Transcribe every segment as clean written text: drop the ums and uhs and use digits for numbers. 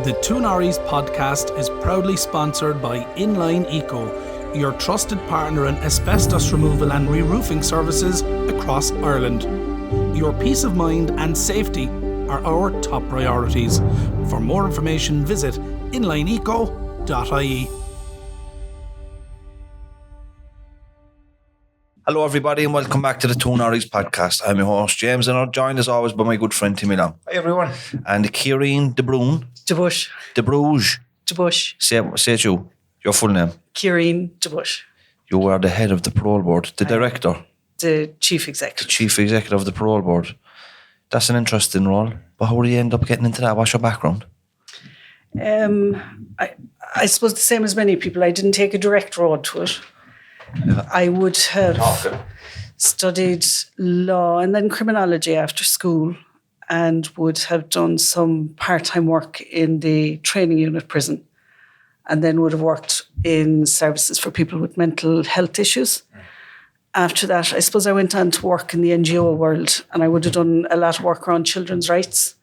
The Two Norries podcast is proudly sponsored by Inline Eco, your trusted partner in asbestos removal and re-roofing services across Ireland. Your peace of mind and safety are our top priorities. For more information, visit inlineeco.ie. Hello everybody and welcome back to the Two Norries podcast. I'm your host James and I'm joined as always by my good friend Timmy Long. Hi everyone. And Ciarirín de Buis. De Buis. De Buis. Say it you. Your full name. Ciarirín de Buis. You are the head of the Parole Board, the director. The chief executive. The chief executive of the Parole Board. That's an interesting role. But how did you end up getting into that? What's your background? I suppose the same as many people. I didn't take a direct road to it. I would have studied law and then criminology after school and would have done some part-time work in the training unit prison and then would have worked in services for people with mental health issues. After that, I suppose I went on to work in the NGO world and I would have done a lot of work around children's rights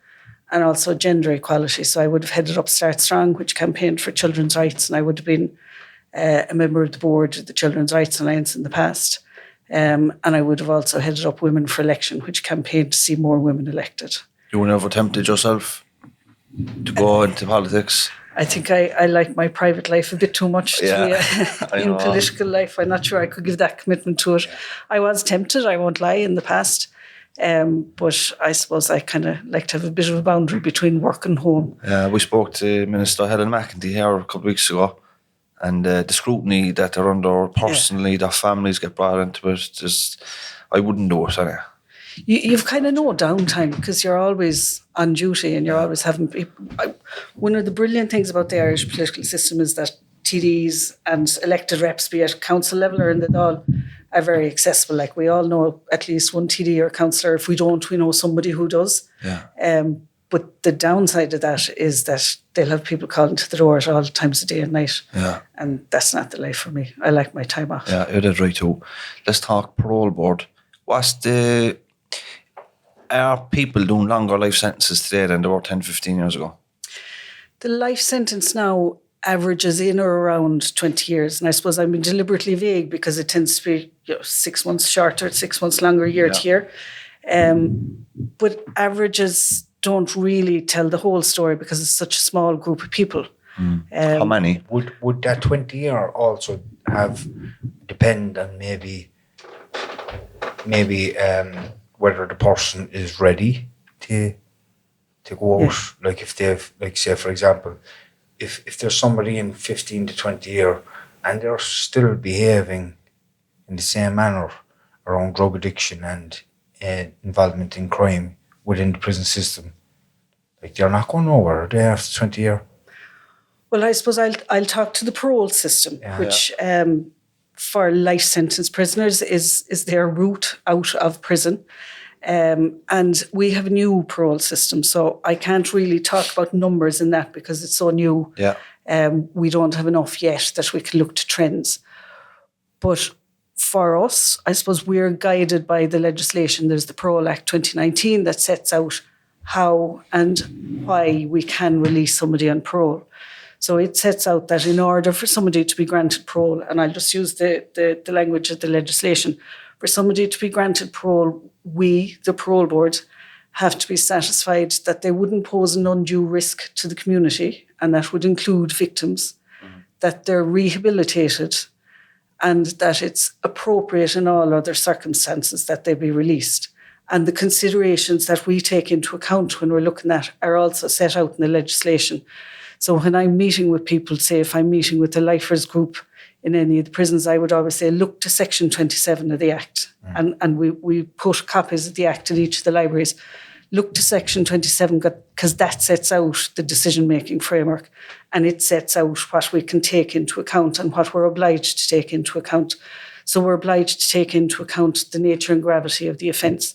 and also gender equality. So I would have headed up Start Strong, which campaigned for children's rights, and I would have been a member of the board of the Children's Rights Alliance in the past. And I would have also headed up Women for Election, which campaigned to see more women elected. You were never tempted yourself to go into politics? I think I like my private life a bit too much to be in political life. I'm not sure I could give that commitment to it. I was tempted, I won't lie, in the past. But I suppose I kind of like to have a bit of a boundary between work and home. Yeah, we spoke to Minister Helen McEntee here a couple of weeks ago. And the scrutiny that they're under personally, their families get brought into it, I wouldn't do it anyway. You've kind of no downtime because you're always on duty and you're always having people. One of the brilliant things about the Irish political system is that TDs and elected reps, be it council level or in the Dáil, are very accessible. Like we all know at least one TD or councillor. If we don't, we know somebody who does. Yeah. But the downside of that is that they'll have people calling to the door at all times of day and night. Yeah. And that's not the life for me. I like my time off. Yeah, you're dead right too. Let's talk Parole Board. Are people doing longer life sentences today than they were 10, 15 years ago? The life sentence now averages in or around 20 years. And I suppose I'm being deliberately vague because it tends to be 6 months shorter, 6 months longer, year to year. But averages don't really tell the whole story because it's such a small group of people. How many? Would that 20 year also have depend on maybe whether the person is ready to go out? Like if they've, like say for example, if there's somebody in 15 to 20 year and they're still behaving in the same manner around drug addiction and involvement in crime within the prison system, like they're not going nowhere, are they, after 20 years? Well, I suppose I'll talk to the parole system, which for life sentence prisoners is their route out of prison. And we have a new parole system, so I can't really talk about numbers in that because it's so new. Yeah. We don't have enough yet that we can look to trends. But for us, I suppose we're guided by the legislation. There's the Parole Act 2019 that sets out how and why we can release somebody on parole. So it sets out that in order for somebody to be granted parole, and I'll just use the language of the legislation, for somebody to be granted parole, we, the Parole Board, have to be satisfied that they wouldn't pose an undue risk to the community, and that would include victims, that they're rehabilitated, and that it's appropriate in all other circumstances that they be released. And the considerations that we take into account when we're looking at are also set out in the legislation. So when I'm meeting with people, say if I'm meeting with the lifers group in any of the prisons, I would always say, look to section 27 of the Act. And we put copies of the Act in each of the libraries. Look to section 27 because that sets out the decision-making framework and it sets out what we can take into account and what we're obliged to take into account. So we're obliged to take into account the nature and gravity of the offence,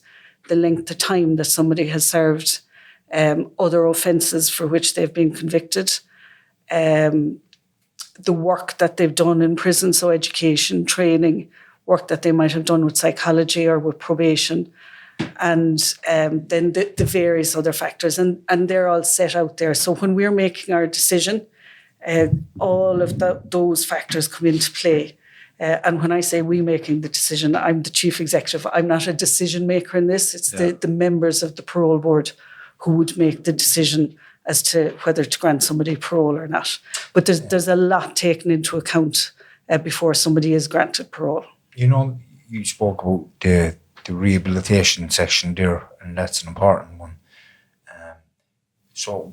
the length of time that somebody has served, other offences for which they've been convicted, the work that they've done in prison, so education, training, work that they might have done with psychology or with probation, and then the various other factors, and they're all set out there. So when we're making our decision, all of those factors come into play. And when I say we making the decision, I'm the chief executive. I'm not a decision maker in this. It's the members of the Parole Board who would make the decision as to whether to grant somebody parole or not. But there's a lot taken into account before somebody is granted parole. You know, you spoke about the rehabilitation section there, and that's an important one. So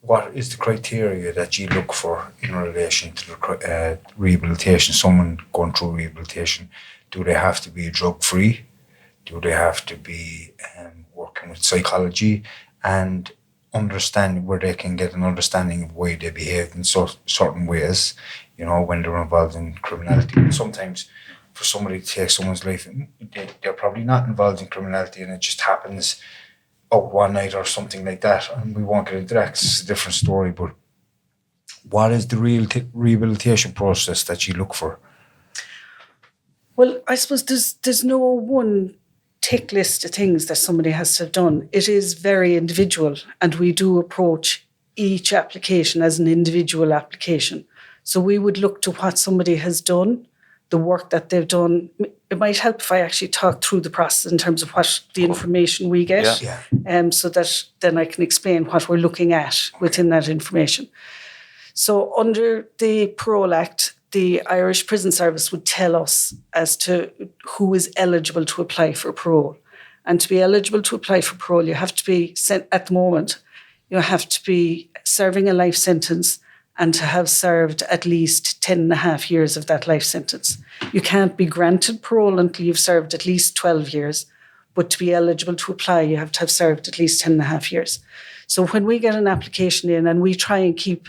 what is the criteria that you look for in relation to the rehabilitation? Someone going through rehabilitation, do they have to be drug-free? Do they have to be working with psychology and understanding where they can get an understanding of why they behave in certain ways, you know, when they're involved in criminality? Sometimes for somebody to take someone's life, they're probably not involved in criminality and it just happens out one night or something like that, and we won't get into that 'cause it's a different story. But what is the real rehabilitation process that you look for? Well, I suppose there's no one tick list of things that somebody has to have done. It is very individual, and we do approach each application as an individual application. So we would look to what somebody has done, the work that they've done. It might help if I actually talk through the process in terms of what the information we get, so that then I can explain what we're looking at within that information. So under the Parole Act, the Irish Prison Service would tell us as to who is eligible to apply for parole. And to be eligible to apply for parole, you have to be sent, at the moment, you have to be serving a life sentence and to have served at least 10 and a half years of that life sentence. You can't be granted parole until you've served at least 12 years, but to be eligible to apply, you have to have served at least 10 and a half years. So when we get an application in, and we try and keep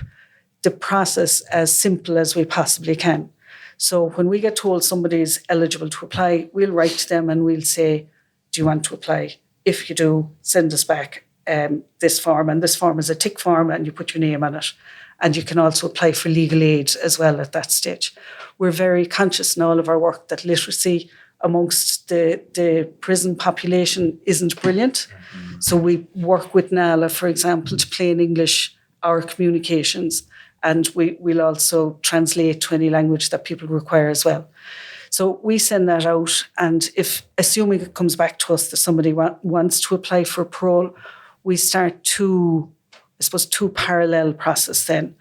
the process as simple as we possibly can. So when we get told somebody is eligible to apply, we'll write to them and we'll say, do you want to apply? If you do, send us back this form. And this form is a tick form and you put your name on it. And you can also apply for legal aid as well at that stage. We're very conscious in all of our work that literacy amongst the prison population isn't brilliant. Mm-hmm. So we work with NALA, for example, to plain English our communications. And we'll also translate to any language that people require as well. So we send that out. And if, assuming it comes back to us that somebody wants to apply for parole, we start two parallel process then.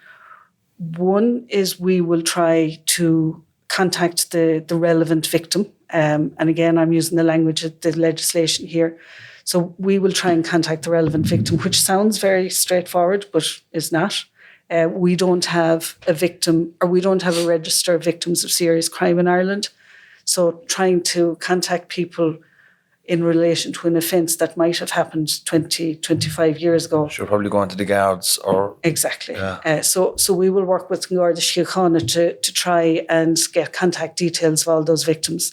One is we will try to contact the relevant victim. And again, I'm using the language of the legislation here. So we will try and contact the relevant victim, which sounds very straightforward, but is not. We don't have a victim, or we don't have a register of victims of serious crime in Ireland. So trying to contact people in relation to an offence that might have happened 20, 25 years ago. Sure, probably going to the guards or... Exactly. Yeah. So we will work with Garda Síochána to try and get contact details of all those victims.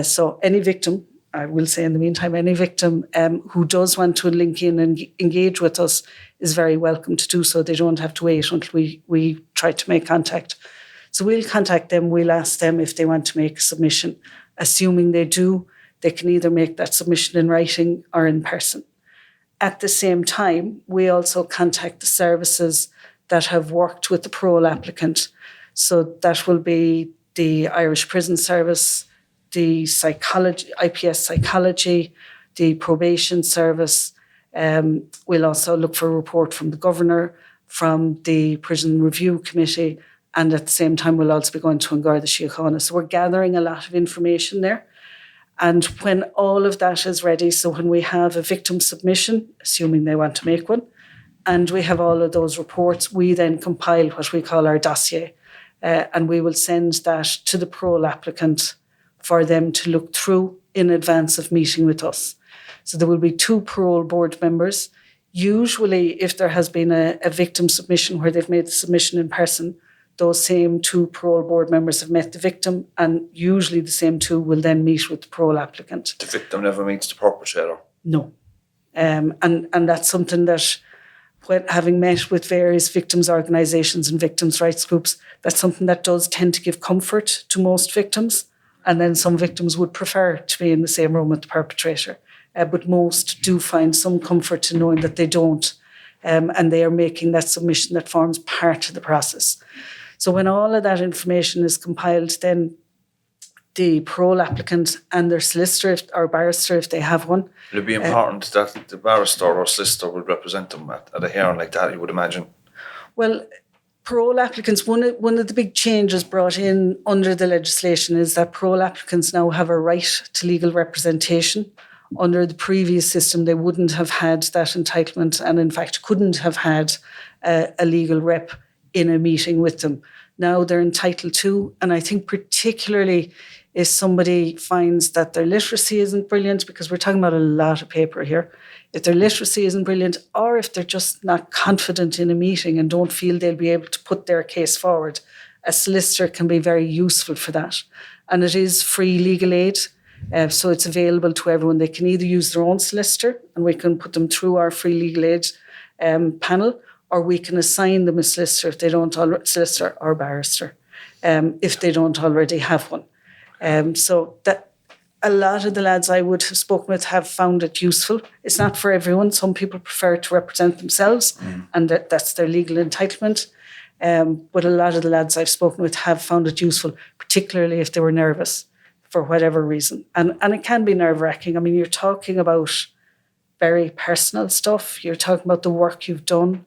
So any victim, I will say in the meantime, any victim who does want to link in and engage with us is very welcome to do so. They don't have to wait until we try to make contact. So we'll contact them, we'll ask them if they want to make a submission. Assuming they do, they can either make that submission in writing or in person. At the same time, we also contact the services that have worked with the parole applicant. So that will be the Irish Prison Service, the psychology, IPS psychology, the probation service. We'll also look for a report from the governor, from the Prison Review Committee, and at the same time, we'll also be going to Garda Síochána. So we're gathering a lot of information there. And when all of that is ready, so when we have a victim submission, assuming they want to make one, and we have all of those reports, we then compile what we call our dossier. And we will send that to the parole applicant for them to look through in advance of meeting with us. So there will be 2 parole board members. Usually, if there has been a victim submission where they've made the submission in person, those same 2 parole board members have met the victim, and usually the same 2 will then meet with the parole applicant. The victim never meets the perpetrator? No. And that's something that, when having met with various victims' organisations and victims' rights groups, that's something that does tend to give comfort to most victims. And then some victims would prefer to be in the same room with the perpetrator. but most do find some comfort in knowing that they don't, and they are making that submission that forms part of the process. So when all of that information is compiled, then the parole applicant and their solicitor or barrister, if they have one. Would it be important that the barrister or solicitor would represent them at a hearing like that, you would imagine? Well, parole applicants, one of the big changes brought in under the legislation is that parole applicants now have a right to legal representation. Under the previous system, they wouldn't have had that entitlement and, in fact, couldn't have had a legal rep in a meeting with them. Now they're entitled to, and I think particularly if somebody finds that their literacy isn't brilliant, because we're talking about a lot of paper here, if their literacy isn't brilliant, or if they're just not confident in a meeting and don't feel they'll be able to put their case forward, a solicitor can be very useful for that. And it is free legal aid, so it's available to everyone. They can either use their own solicitor, and we can put them through our free legal aid panel, or we can assign them a solicitor if they don't solicitor or barrister, if they don't already have one. So that a lot of the lads I would have spoken with have found it useful. It's not for everyone. Some people prefer to represent themselves, and that's their legal entitlement. But a lot of the lads I've spoken with have found it useful, particularly if they were nervous for whatever reason. And it can be nerve-wracking. I mean, you're talking about very personal stuff. You're talking about the work you've done.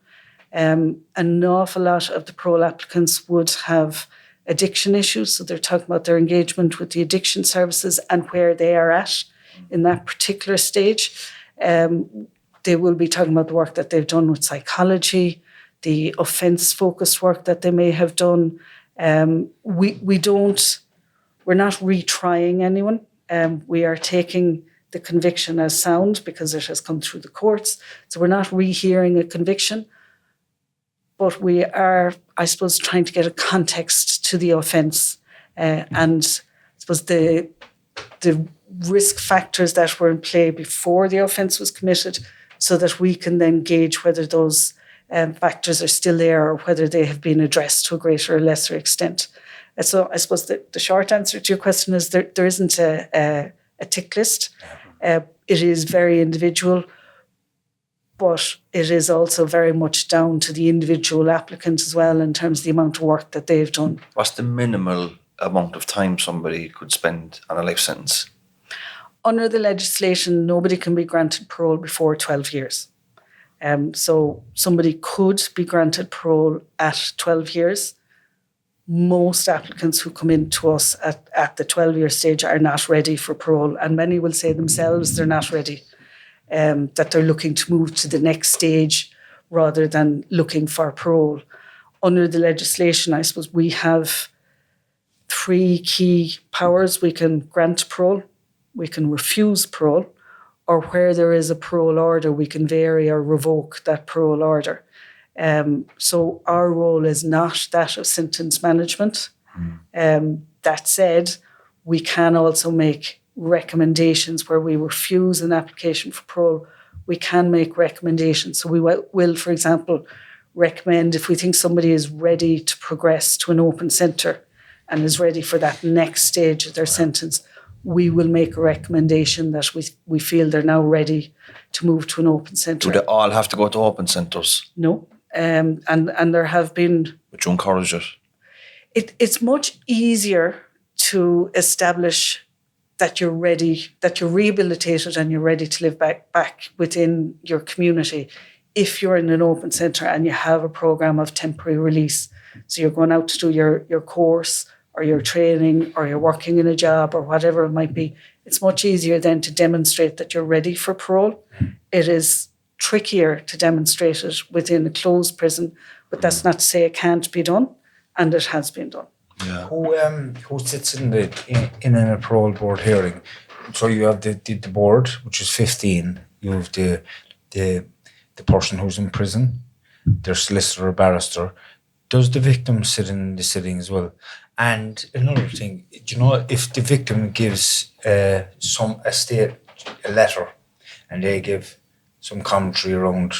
An awful lot of the parole applicants would have addiction issues. So they're talking about their engagement with the addiction services and where they are at in that particular stage. They will be talking about the work that they've done with psychology, the offence-focused work that they may have done. We're not retrying anyone. We are taking the conviction as sound because it has come through the courts. So we're not rehearing a conviction. But we are, I suppose, trying to get a context to the offence, and I suppose the risk factors that were in play before the offence was committed, so that we can then gauge whether those factors are still there or whether they have been addressed to a greater or lesser extent. So I suppose the short answer to your question is there isn't a tick list. It is very individual. But it is also very much down to the individual applicant as well in terms of the amount of work that they've done. What's the minimal amount of time somebody could spend on a life sentence? Under the legislation, nobody can be granted parole before 12 years. So somebody could be granted parole at 12 years. Most applicants who come in to us at the 12-year stage are not ready for parole, and many will say themselves they're not ready. That they're looking to move to the next stage rather than looking for parole. Under the legislation, I suppose we have 3 key powers. We can grant parole, we can refuse parole, or where there is a parole order, we can vary or revoke that parole order. So our role is not that of sentence management. That said, we can also make recommendations where we refuse an application for parole. We can make recommendations. So we will, for example, recommend if we think somebody is ready to progress to an open centre and is ready for that next stage of their sentence, we will make a recommendation that we feel they're now ready to move to an open centre. Do they all have to go to open centres? No. And there have been... Would you encourage it? It's much easier to establish that you're ready, that you're rehabilitated and you're ready to live back within your community if you're in an open centre and you have a programme of temporary release. So you're going out to do your course or your training or you're working in a job or whatever it might be. It's much easier then to demonstrate that you're ready for parole. It is trickier to demonstrate it within a closed prison, but that's not to say it can't be done, and it has been done. Yeah. Who sits in a parole board hearing? So you have the board, which is 15. You have the person who's in prison, their solicitor or barrister. Does the victim sit in the sitting as well? And another thing, if the victim gives a letter, and they give some commentary around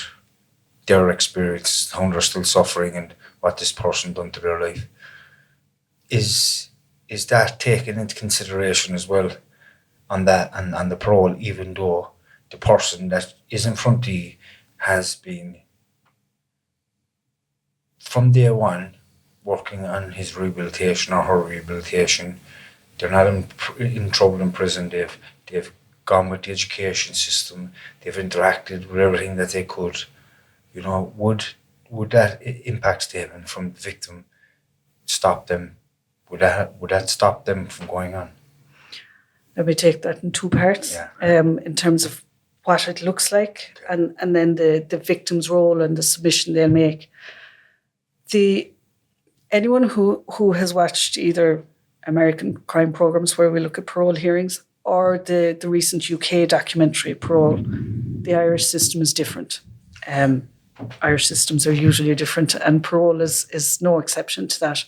their experience, how they're still suffering, and what this person done to their life. Is that taken into consideration as well on that and the parole, even though the person that is in front of you has been, from day one, working on his rehabilitation or her rehabilitation. They're not in trouble in prison. They've gone with the education system. They've interacted with everything that they could. You know, would that impact statement from the victim stop them? Would that stop them from going on? Let me take that in two parts. Yeah. In terms of what it looks like, and then the victim's role and the submission they'll make. Anyone who has watched either American crime programs where we look at parole hearings or the recent UK documentary Parole, the Irish system is different. Irish systems are usually different, and parole is no exception to that.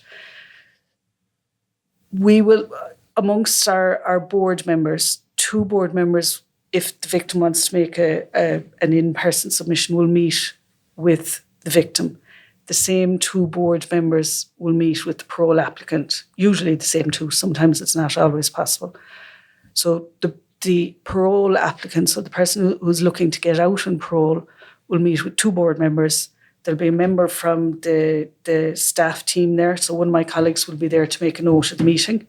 We will, amongst our board members, 2 board members, if the victim wants to make an in-person submission, will meet with the victim. The same 2 board members will meet with the parole applicant, usually the same 2. Sometimes it's not always possible. So the parole applicant, so the person who's looking to get out on parole, will meet with 2 board members. There'll be a member from the staff team there. So one of my colleagues will be there to make a note of the meeting.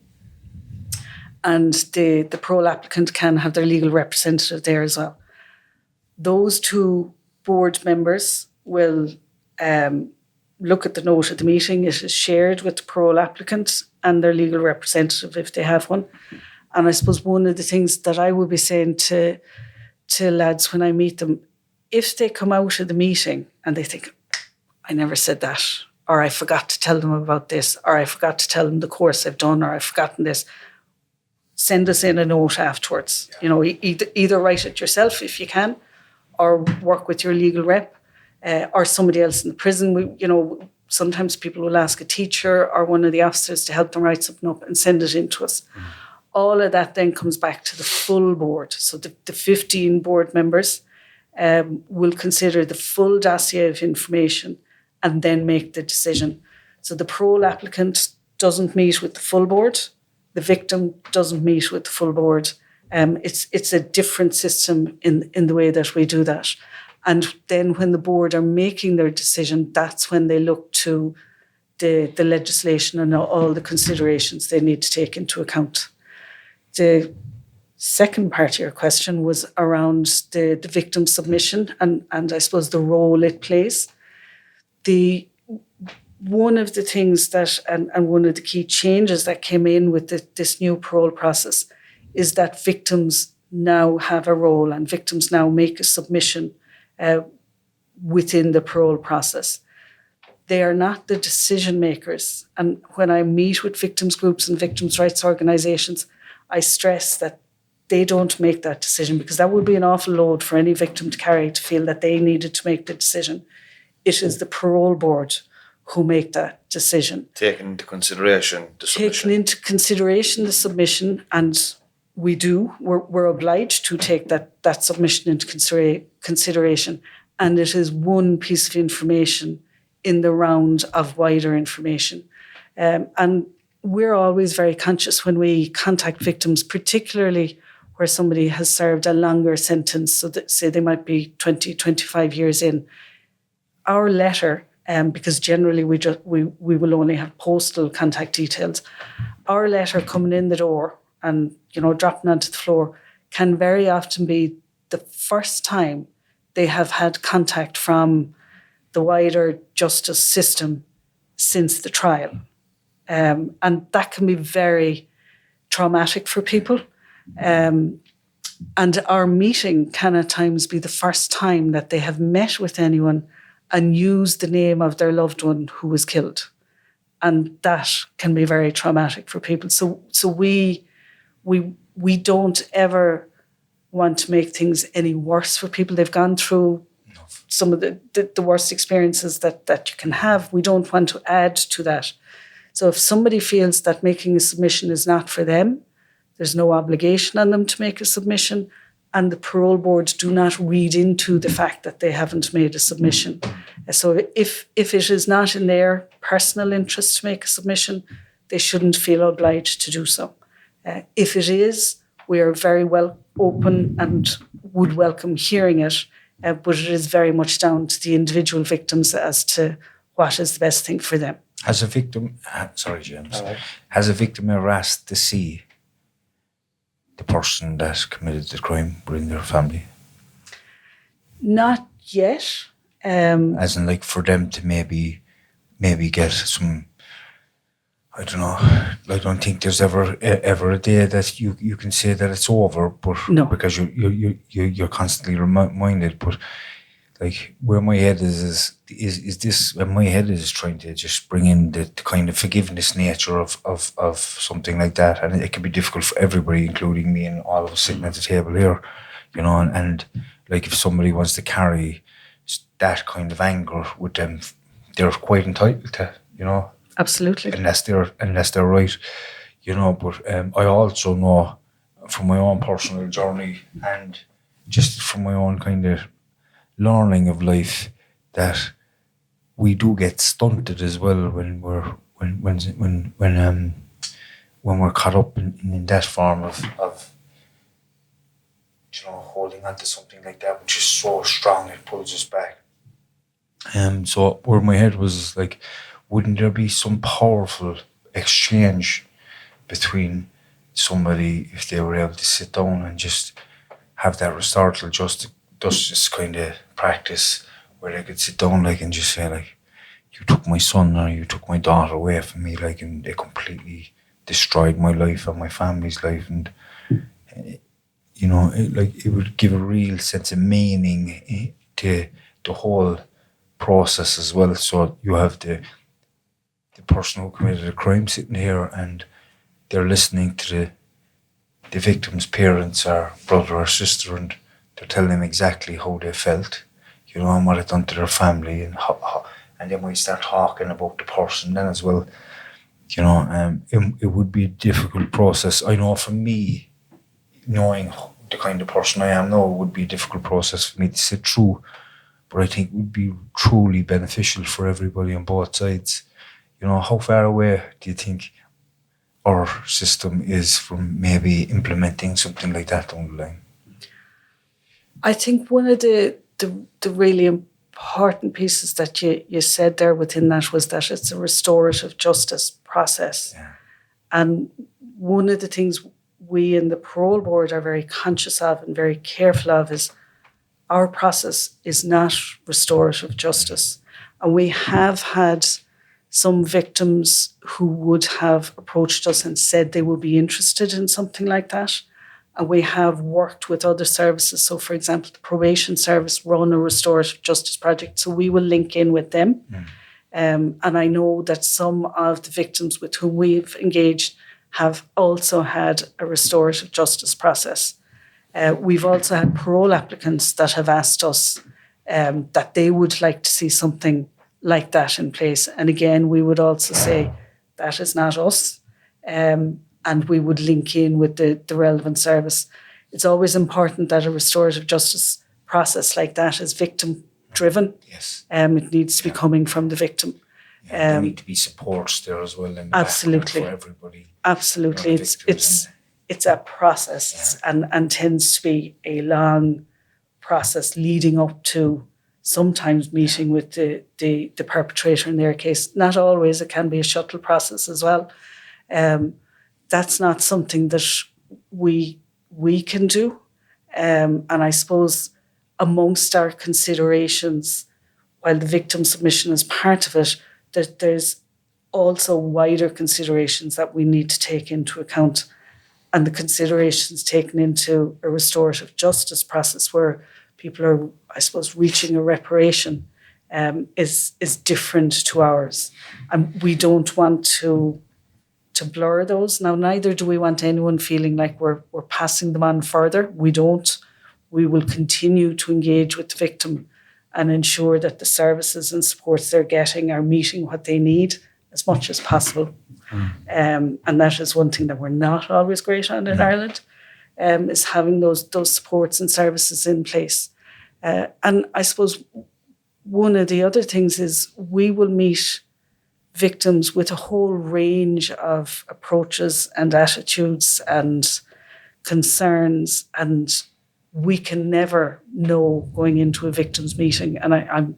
And the parole applicant can have their legal representative there as well. Those 2 board members will look at the note of the meeting. It is shared with the parole applicant and their legal representative if they have one. And I suppose one of the things that I would be saying to lads when I meet them, if they come out of the meeting and they think, I never said that, or I forgot to tell them about this, or I forgot to tell them the course I've done, or I've forgotten this, send us in a note afterwards. Yeah. You know, either write it yourself if you can, or work with your legal rep, or somebody else in the prison. Sometimes people will ask a teacher or one of the officers to help them write something up and send it in to us. Mm. All of that then comes back to the full board. So the 15 board members will consider the full dossier of information and then make the decision. So the parole applicant doesn't meet with the full board. The victim doesn't meet with the full board. It's a different system in the way that we do that. And then when the board are making their decision, that's when they look to the legislation and all the considerations they need to take into account. The second part of your question was around the victim submission and I suppose the role it plays. One of the things that, and one of the key changes that came in with this new parole process is that victims now have a role and victims now make a submission within the parole process. They are not the decision makers. And when I meet with victims groups and victims' rights organisations, I stress that they don't make that decision because that would be an awful load for any victim to carry, to feel that they needed to make the decision. It is the parole board who make that decision. Taking into consideration the submission. Taking into consideration the submission, and we're obliged to take that submission into consideration. And it is one piece of information in the round of wider information. And we're always very conscious when we contact victims, particularly where somebody has served a longer sentence, so that say they might be 20, 25 years in. Our letter, because generally we will only have postal contact details, our letter coming in the door and dropping onto the floor can very often be the first time they have had contact from the wider justice system since the trial. And that can be very traumatic for people. And our meeting can at times be the first time that they have met with anyone and used the name of their loved one who was killed. And that can be very traumatic for people. So we don't ever want to make things any worse for people. They've gone through some of the worst experiences that you can have. We don't want to add to that. So if somebody feels that making a submission is not for them, there's no obligation on them to make a submission, and the parole board do not read into the fact that they haven't made a submission. So if it is not in their personal interest to make a submission, they shouldn't feel obliged to do so. If it is, we are very well open and would welcome hearing it, but it is very much down to the individual victims as to what is the best thing for them. Has a victim, sorry James, has a victim ever asked to see the person that committed the crime within their family? Not yet. As in, like, for them to maybe get some, I don't know, I don't think there's ever a day that you can say that it's over, but No. because you're constantly reminded. But like, where my head is this, when my head is trying to just bring in the kind of forgiveness nature of something like that, and it can be difficult for everybody, including me and all of us sitting at the table here, you know, and like, if somebody wants to carry that kind of anger with them, they're quite entitled to, you know. Absolutely. Unless they're right, you know. But I also know from my own personal journey and just from my own kind of learning of life that we do get stunted as well when we're caught up in that form of you know, holding on to something like that, which is so strong it pulls us back. So where my head was like, wouldn't there be some powerful exchange between somebody if they were able to sit down and just have that restorative justice kind of practice, where they could sit down, like, and just say, like, you took my son or you took my daughter away from me, like, and they completely destroyed my life and my family's life, and you know, it would give a real sense of meaning to the whole process as well. So you have the person who committed a crime sitting here, and they're listening to the victim's parents or brother or sister, and they're telling them exactly how they felt, you know, and what it done to their family, and how, and then we start talking about the person then as well, you know. It would be a difficult process. I know for me, knowing the kind of person I am now, it would be a difficult process for me to sit through, but I think it would be truly beneficial for everybody on both sides. You know, how far away do you think our system is from maybe implementing something like that down the line? I think one of the really important pieces that you said there within that was that it's a restorative justice process. Yeah. And one of the things we in the Parole Board are very conscious of and very careful of is our process is not restorative justice. And we have had some victims who would have approached us and said they would be interested in something like that. And we have worked with other services. So, for example, the probation service run a restorative justice project. So we will link in with them. And I know that some of the victims with whom we've engaged have also had a restorative justice process. We've also had parole applicants that have asked us that they would like to see something like that in place. And again, we would also say that is not us. And we would link in with the relevant service. It's always important that a restorative justice process like that is victim driven. Yes. It needs to be coming from the victim. Yeah, there need to be supports there as well. In the Absolutely. For everybody. Absolutely. It's a process, and tends to be a long process leading up to sometimes meeting with the perpetrator in their case. Not always. It can be a shuttle process as well. That's not something that we can do. And I suppose amongst our considerations, while the victim submission is part of it, that there's also wider considerations that we need to take into account. And the considerations taken into a restorative justice process where people are, I suppose, reaching a reparation is different to ours. And we don't want to blur those. Now, neither do we want anyone feeling like we're passing them on further. We don't. We will continue to engage with the victim and ensure that the services and supports they're getting are meeting what they need as much as possible. And that is one thing that we're not always great on in Ireland, is having those supports and services in place. And I suppose one of the other things is we will meet victims with a whole range of approaches and attitudes and concerns, and we can never know going into a victims meeting. And I'm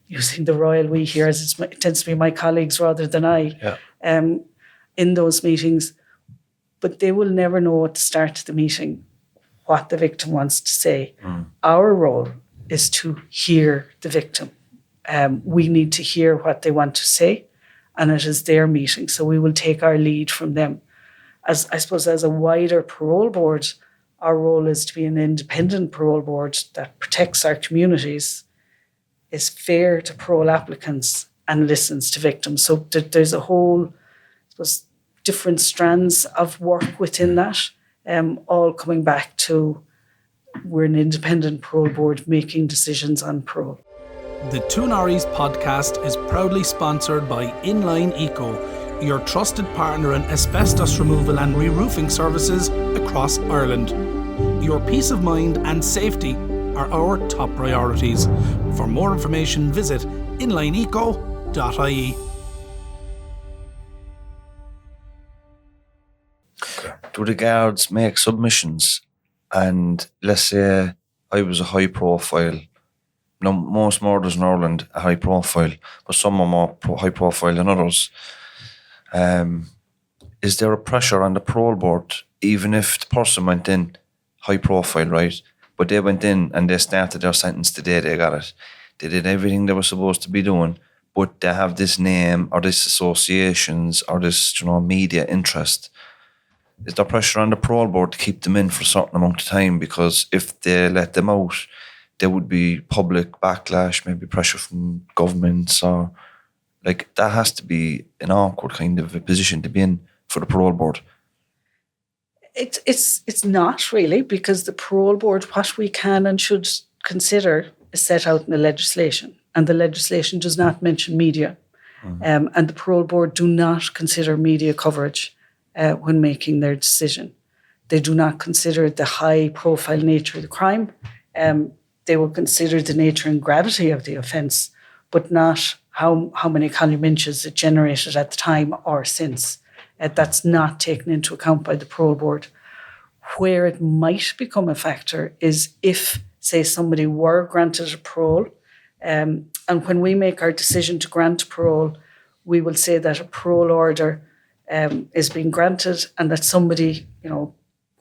using the royal we here, as it tends to be my colleagues rather than I, in those meetings. But they will never know at the start of the meeting what the victim wants to say. Our role is to hear the victim. We need to hear what they want to say, and it is their meeting. So we will take our lead from them. As I suppose, as a wider parole board, our role is to be an independent parole board that protects our communities, is fair to parole applicants, and listens to victims. So there's a whole, I suppose, different strands of work within that, all coming back to we're an independent parole board making decisions on parole. The Two Norries podcast is proudly sponsored by Inline Eco, your trusted partner in asbestos removal and re-roofing services across Ireland. Your peace of mind and safety are our top priorities. For more information, visit inlineeco.ie. Do the guards make submissions? And let's say I was a high profile. No, most murders in Ireland are high profile, but some are more high profile than others. Is there a pressure on the parole board, even if the person went in high profile, right? But they went in and they started their sentence the day they got it. They did everything they were supposed to be doing, but they have this name or this associations or this, media interest. Is there pressure on the parole board to keep them in for a certain amount of time? Because if they let them out, there would be public backlash, maybe pressure from governments, or that has to be an awkward kind of a position to be in for the parole board. It's not really, because the parole board, what we can and should consider, is set out in the legislation, and the legislation does not mention media, and the parole board do not consider media coverage when making their decision. They do not consider the high profile nature of the crime. They will consider the nature and gravity of the offence, but not how many column inches it generated at the time or since. That's not taken into account by the parole board. Where it might become a factor is if, say, somebody were granted a parole, and when we make our decision to grant parole, we will say that a parole order is being granted, and that somebody,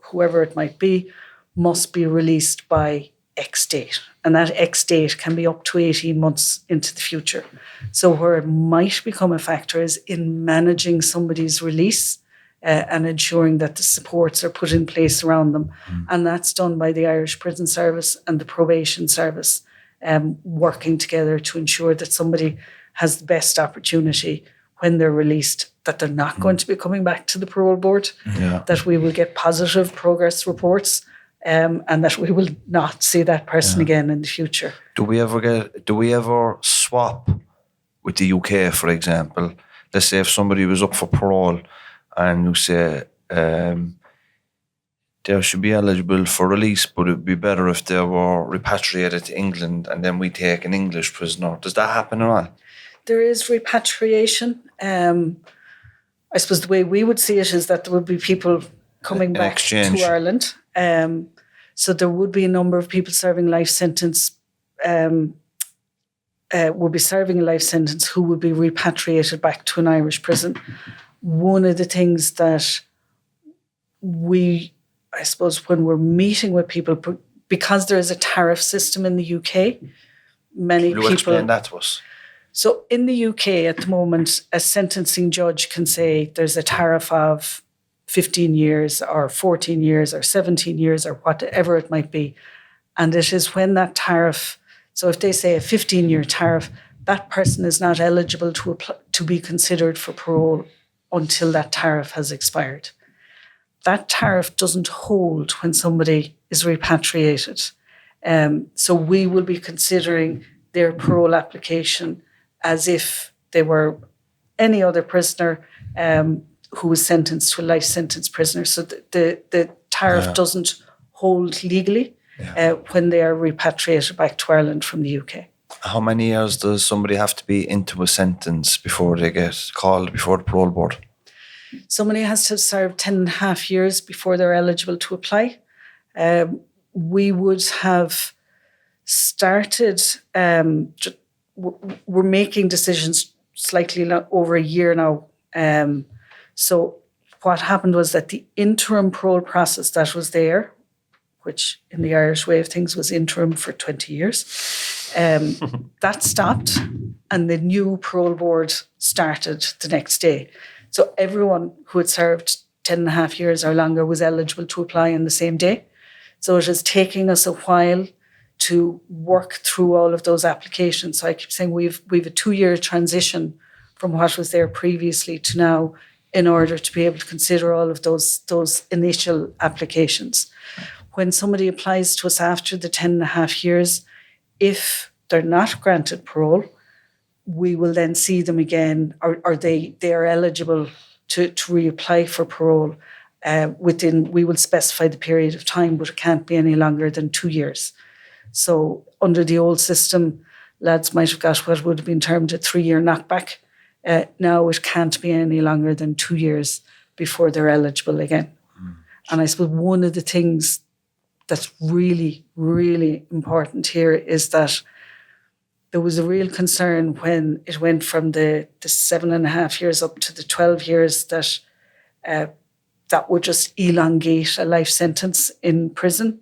whoever it might be, must be released by X date. And that X date can be up to 18 months into the future. So where it might become a factor is in managing somebody's release and ensuring that the supports are put in place around them. And that's done by the Irish Prison Service and the Probation Service, working together to ensure that somebody has the best opportunity when they're released, that they're not going to be coming back to the parole board, that we will get positive progress reports, and that we will not see that person again in the future. Do we ever swap with the UK, for example? Let's say if somebody was up for parole and you say they should be eligible for release, but it would be better if they were repatriated to England and then we take an English prisoner. Does that happen at all? There is repatriation. I suppose the way we would see it is that there would be people coming back exchange to Ireland. So there would be a number of people serving life sentence, would be serving a life sentence who would be repatriated back to an Irish prison. One of the things that I suppose when we're meeting with people, because there is a tariff system in the UK, many people... Will you explain that to us? So in the UK at the moment, a sentencing judge can say there's a tariff of 15 years or 14 years or 17 years or whatever it might be. And it is when that tariff, so if they say a 15-year tariff, that person is not eligible to be considered for parole until that tariff has expired. That tariff doesn't hold when somebody is repatriated. So we will be considering their parole application as if they were any other prisoner who was sentenced to a life sentence prisoner. So the tariff doesn't hold legally when they are repatriated back to Ireland from the UK. How many years does somebody have to be into a sentence before they get called before the parole board? somebody has to have served 10 and a half years before they're eligible to apply. We would have started, we're making decisions slightly over a year now. So what happened was that the interim parole process that was there, which in the Irish way of things was interim for 20 years, that stopped and the new parole board started the next day. So everyone who had served 10 and a half years or longer was eligible to apply on the same day. So it is taking us a while to work through all of those applications. So I keep saying we've a 2-year transition from what was there previously to now in order to be able to consider all of those initial applications. When somebody applies to us after the 10 and a half years, if they're not granted parole, we will then see them again, or they are eligible to reapply for parole we will specify the period of time, but it can't be any longer than 2 years. So under the old system, lads might have got what would have been termed a 3-year knockback. Now it can't be any longer than 2 years before they're eligible again. And I suppose one of the things that's really, really important here is that there was a real concern when it went from the 7.5 years up to the 12 years that that would just elongate a life sentence in prison.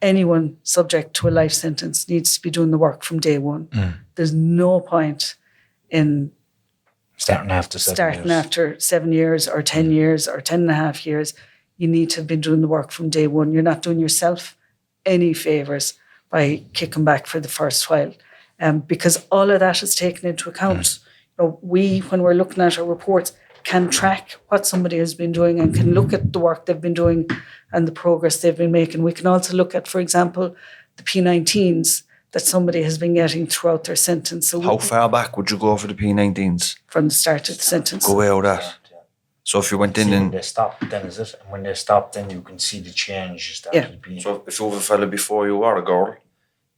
Anyone subject to a life sentence needs to be doing the work from day one. There's no point in starting after 7 years or 10 years or 10 and a half years. You need to have been doing the work from day one. You're not doing yourself any favours by kicking back for the first while, because all of that is taken into account. You know, we, when we're looking at our reports, can track what somebody has been doing and can look at the work they've been doing and the progress they've been making. We can also look at, for example, the P19s that somebody has been getting throughout their sentence. So how far back would you go for the P19s? From the start of the sentence. Go out that. So if you went in when and... they stop, then is it? And when they stop, then you can see the changes that will be. So if you have a fella before you or a girl,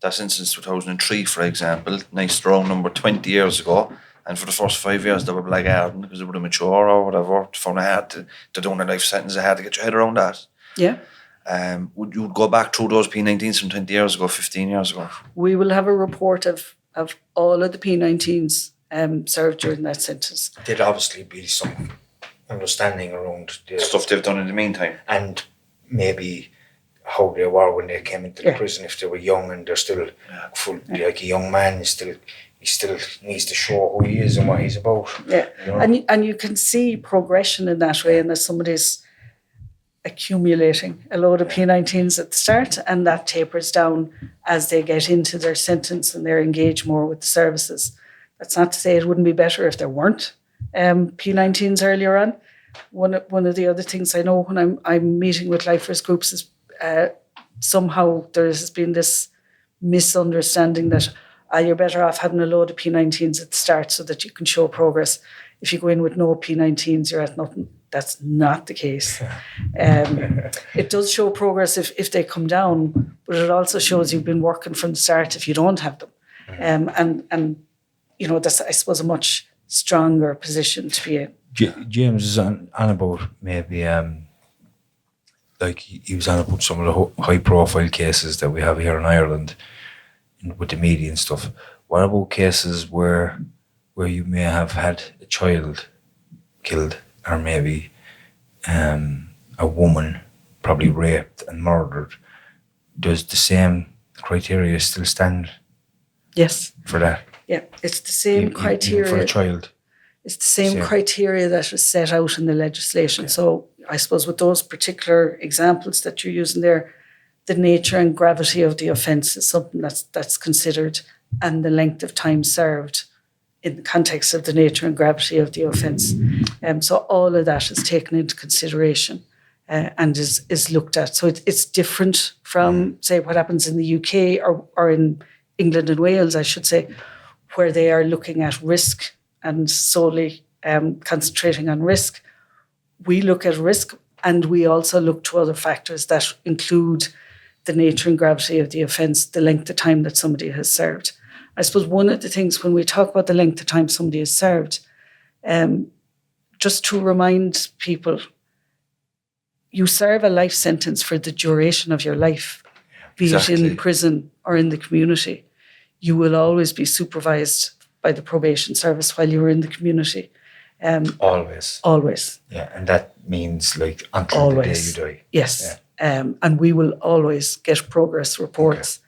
that's since 2003, for example, nice strong number, 20 years ago, and for the first 5 years they were blackguarding because they were immature or whatever, found it hard to do a life sentence, they had to get your head around that. Yeah. Would you go back through those P19s from 20 years ago, 15 years ago? We will have a report of all of the P19s served during that sentence. There'd obviously be some understanding around the stuff they've done in the meantime. And maybe how they were when they came into the prison, if they were young and they're still full, like a young man, he still needs to show who he is and what he's about. Yeah, you know? and you can see progression in that way, and that somebody's accumulating a load of P19s at the start, and that tapers down as they get into their sentence and they're engaged more with the services. That's not to say it wouldn't be better if there weren't P19s earlier on. One of the other things I know when I'm meeting with lifers groups is somehow there has been this misunderstanding that you're better off having a load of P19s at the start so that you can show progress. If you go in with no P19s, you're at nothing. That's not the case. It does show progress if they come down, but it also shows you've been working from the start if you don't have them. And you know, that's, I suppose, a much stronger position to be in. James is on about maybe like he was on about some of the high profile cases that we have here in Ireland with the media and stuff. What about cases where you may have had a child killed, or maybe a woman probably raped and murdered? Does the same criteria still stand? Yes. For that? Yeah, it's the same criteria. Even for a child? It's the same criteria that is set out in the legislation. Okay. So I suppose with those particular examples that you're using there, the nature and gravity of the offence is something that's considered, and the length of time served in the context of the nature and gravity of the offence. So all of that is taken into consideration and is looked at. So it's different from, say, what happens in the UK or in England and Wales, I should say, where they are looking at risk and solely concentrating on risk. We look at risk, and we also look to other factors that include the nature and gravity of the offence, the length of time that somebody has served. I suppose one of the things when we talk about the length of time somebody has served, just to remind people, you serve a life sentence for the duration of your life, be it in prison or in the community. You will always be supervised by the probation service while you're in the community. Always. Always. Yeah, and that means like until the day you die. Yes. Yeah. And we will always get progress reports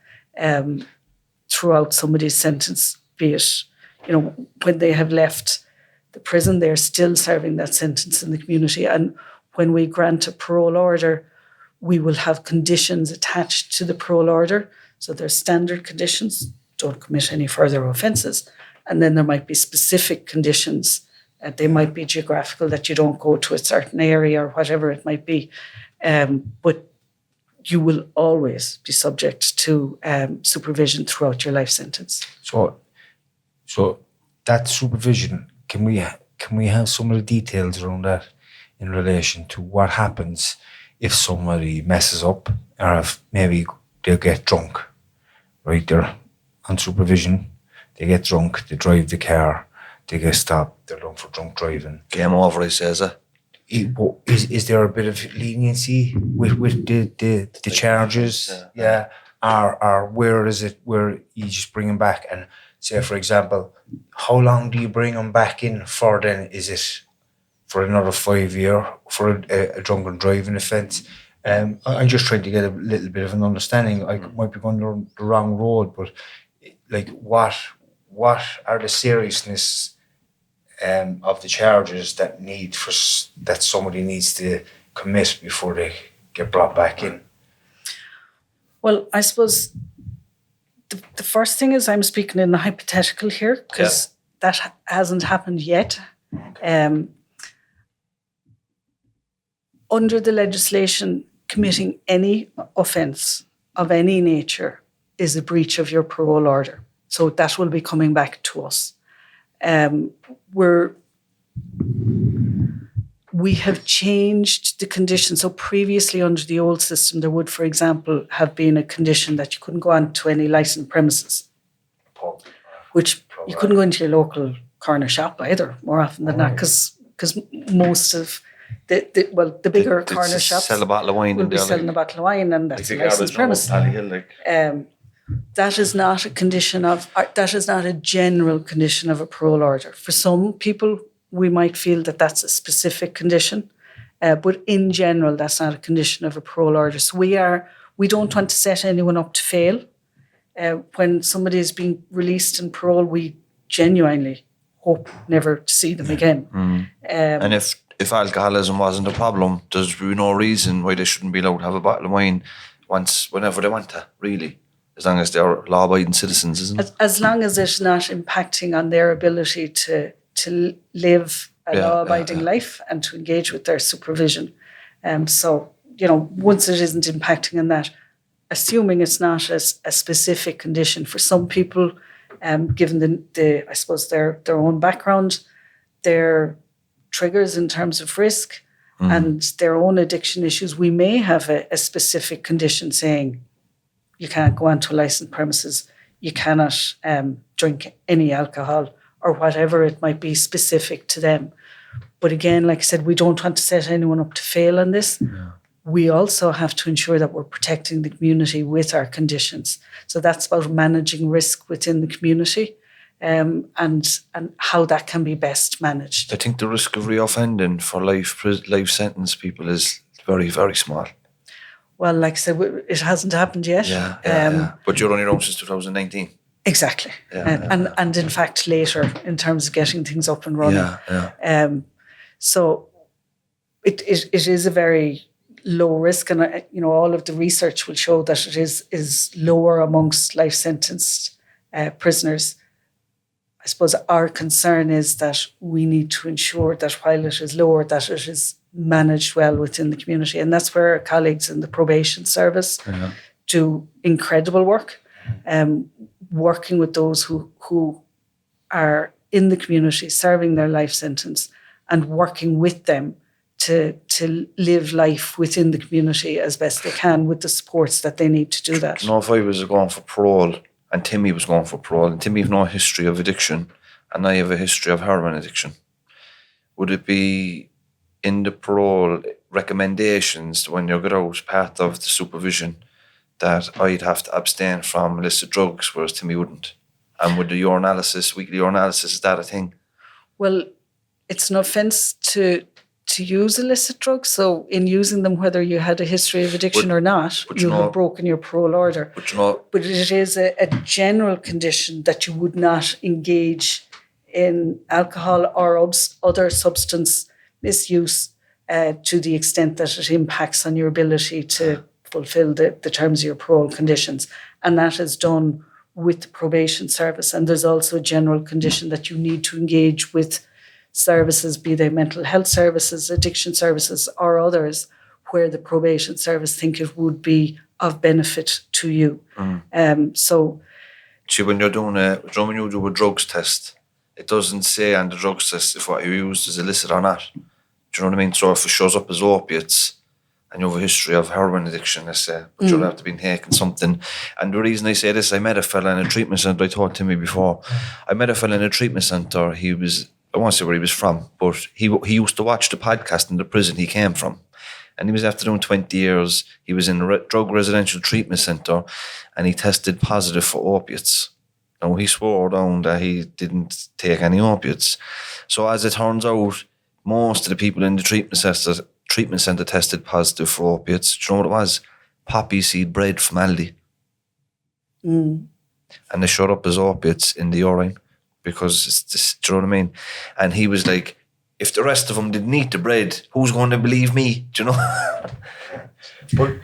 throughout somebody's sentence, be it, when they have left the prison, they're still serving that sentence in the community. And when we grant a parole order, we will have conditions attached to the parole order. So there's standard conditions, don't commit any further offences. And then there might be specific conditions. They might be geographical, that you don't go to a certain area or whatever it might be. But you will always be subject to supervision throughout your life sentence. So that supervision, can we have some of the details around that in relation to what happens if somebody messes up, or if maybe they'll get drunk, right? They're on supervision, they get drunk, they drive the car, they get stopped, they're done for drunk driving. Game over, he says it. Is there a bit of leniency with the charges? Yeah. Or where is it where you just bring them back? And say, for example, how long do you bring them back in for then? Is it for another 5 years for a drunken driving offence? I'm just trying to get a little bit of an understanding. I might be going down the wrong road, but like what are the seriousness of the charges that somebody needs to commit before they get brought back in? Well, I suppose the first thing is I'm speaking in the hypothetical here, because that hasn't happened yet. Under the legislation, committing any offence of any nature is a breach of your parole order. So that will be coming back to us. We have changed the conditions. So previously under the old system, there would, for example, have been a condition that you couldn't go on to any licensed premises, which you couldn't go into your local corner shop either, more often than not, because most of the bigger corner shops sell a bottle of wine, will be selling a bottle of wine, and that's a licensed premise. That is not a condition of, that is not a general condition of a parole order. For some people, we might feel that that's a specific condition, but in general, that's not a condition of a parole order. So we don't want to set anyone up to fail. When somebody is being released in parole, we genuinely hope never to see them again. And if alcoholism wasn't a problem, there's no reason why they shouldn't be allowed to have a bottle of wine whenever they want to, really. As long as they're law-abiding citizens, isn't it? As long as it's not impacting on their ability to live a law-abiding life and to engage with their supervision. So, once it isn't impacting on that, assuming it's not a specific condition for some people, given I suppose their own background, their triggers in terms of risk and their own addiction issues, we may have a specific condition saying, you can't go onto a licensed premises, you cannot drink any alcohol, or whatever it might be specific to them. But again, like I said, we don't want to set anyone up to fail on this. Yeah. We also have to ensure that we're protecting the community with our conditions. So that's about managing risk within the community and how that can be best managed. I think the risk of reoffending for life sentence people is very, very small. Well, like I said, it hasn't happened yet. Yeah. But you're only around since 2019. Exactly. And in fact, later in terms of getting things up and running. So it is a very low risk, and all of the research will show that it is lower amongst life sentenced prisoners. I suppose our concern is that we need to ensure that while it is lower, that it is managed well within the community. And that's where our colleagues in the probation service do incredible work, working with those who are in the community, serving their life sentence, and working with them to live life within the community as best they can with the supports that they need to do that. If I was going for parole and Timmy was going for parole, and Timmy have no history of addiction and I have a history of heroin addiction, would it be in the parole recommendations when you get out, part of the supervision, that I'd have to abstain from illicit drugs, whereas Timmy wouldn't? And with the urinalysis, weekly urinalysis, is that a thing? Well, it's an offence to use illicit drugs. So in using them, whether you had a history of addiction or not, you have broken your parole order. But it is a general condition that you would not engage in alcohol or other substance misuse to the extent that it impacts on your ability to fulfil the terms of your parole conditions. And that is done with the probation service. And there's also a general condition that you need to engage with services, be they mental health services, addiction services, or others, where the probation service think it would be of benefit to you. So, see, when you're doing when you do a drugs test, it doesn't say on the drugs test if what you used is illicit or not. Do you know what I mean? So if it shows up as opiates and you have a history of heroin addiction, let's say, but you'll have to be taking something. And the reason I say this, I met a fella in a treatment centre. I told Timmy before, I met a fella in a treatment centre. He was, I won't say where he was from, but he used to watch the podcast in the prison he came from. And he was after doing 20 years. He was in a drug residential treatment centre and he tested positive for opiates. Now, he swore down that he didn't take any opiates. So as it turns out, most of the people in the treatment centre tested positive for opiates. Do you know what it was? Poppy seed bread from Aldi. And they showed up as opiates in the urine because it's just, do you know what I mean? And he was like, if the rest of them didn't eat the bread, who's going to believe me? Do you know? But